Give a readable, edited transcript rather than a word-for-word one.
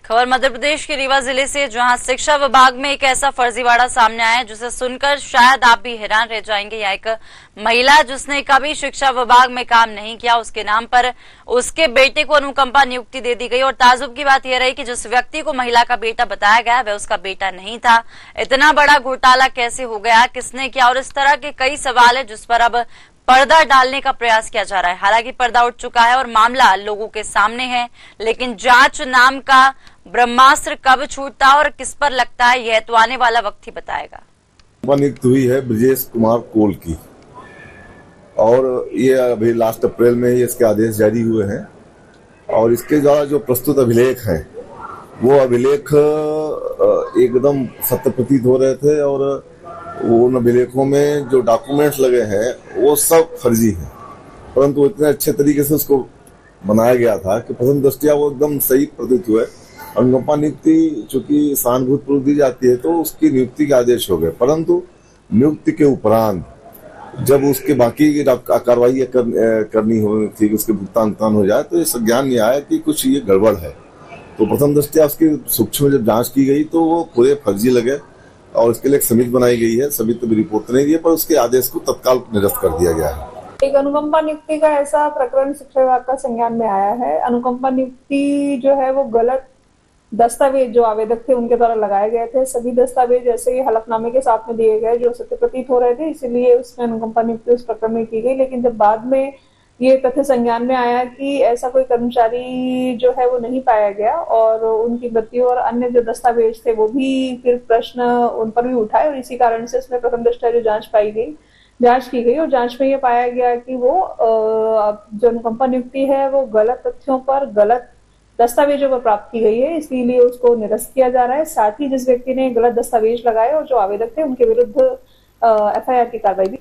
खबर मध्य प्रदेश के रीवा जिले से, जहां शिक्षा विभाग में एक ऐसा फर्जीवाड़ा सामने आया है जिसे सुनकर शायद आप भी हैरान रह जाएंगे। या एक महिला जिसने कभी शिक्षा विभाग में काम नहीं किया, उसके नाम पर उसके बेटे को अनुकंपा नियुक्ति दे दी गई। और ताजुब की बात यह रही कि जिस व्यक्ति को महिला का बेटा बताया गया वह उसका बेटा नहीं था। इतना बड़ा घोटाला कैसे हो गया, किसने किया, और इस तरह के कई सवाल है जिस पर अब पर्दा डालने का प्रयास किया जा रहा है। हालांकि पर्दा उठ चुका है और मामला लोगों के सामने है, लेकिन जांच नाम का ब्रह्मास्त्र कब छूटता और किस पर लगता है यह तो आने वाला वक्त ही बताएगा। नियुक्त हुई है ब्रजेश कुमार कोल की, और ये अभी लास्ट अप्रैल में ही इसके आदेश जारी हुए हैं। और इसके द्वारा जो प्रस्तुत अभिलेख है वो अभिलेख एकदम सत्य प्रतीत हो रहे थे, और उन अभिलेखों में जो डॉक्यूमेंट्स लगे हैं वो सब फर्जी हैं। परंतु इतने अच्छे तरीके से उसको बनाया गया था कि प्रथम दृष्टया वो एकदम सही प्रतीत हुए। अनुकंपा नियुक्ति चूंकि सहानुभूतिपूर्वक दी जाती है तो उसकी नियुक्ति के आदेश हो गए, परंतु नियुक्ति के उपरांत जब उसके बाकी कार्रवाई करनी हो थी, उसके भुगतान हो जाए, तो ये संज्ञान में आया कि कुछ ये गड़बड़ है। तो प्रथम दृष्टया उसकी सूक्ष्म जब जांच की गई तो वो पूरे फर्जी लगे, और इसके लिए एक समिति बनाई गई है। समिति तो रिपोर्ट नहीं दी है, पर उसके आदेश को तत्काल निरस्त कर दिया गया है। एक अनुकंपा नियुक्ति का ऐसा प्रकरण शिक्षा विभाग का संज्ञान में आया है। अनुकंपा नियुक्ति जो है वो गलत दस्तावेज जो आवेदक थे उनके द्वारा लगाए गए थे। सभी दस्तावेज ऐसे ही हलफनामे के साथ में दिए गए जो सत्य प्रतीत हो रहे थे, इसीलिए उसमें अनुकंपा नियुक्ति उस प्रकरण में की गई। लेकिन जब बाद में ये तथ्य संज्ञान में आया कि ऐसा कोई कर्मचारी जो है वो नहीं पाया गया, और उनकी मृत्यु और अन्य जो दस्तावेज थे वो भी फिर प्रश्न उन पर भी उठाए, और इसी कारण से इसमें प्रथम दृष्टया जो जांच की गई, और जांच में ये पाया गया कि वो जो अनुकंपा नियुक्ति है वो गलत तथ्यों पर, गलत दस्तावेजों पर प्राप्त की गई है, इसीलिए उसको निरस्त किया जा रहा है। साथ ही जिस व्यक्ति ने गलत दस्तावेज लगाए और जो आवेदक थे उनके विरुद्ध एफआईआर की कार्रवाई भी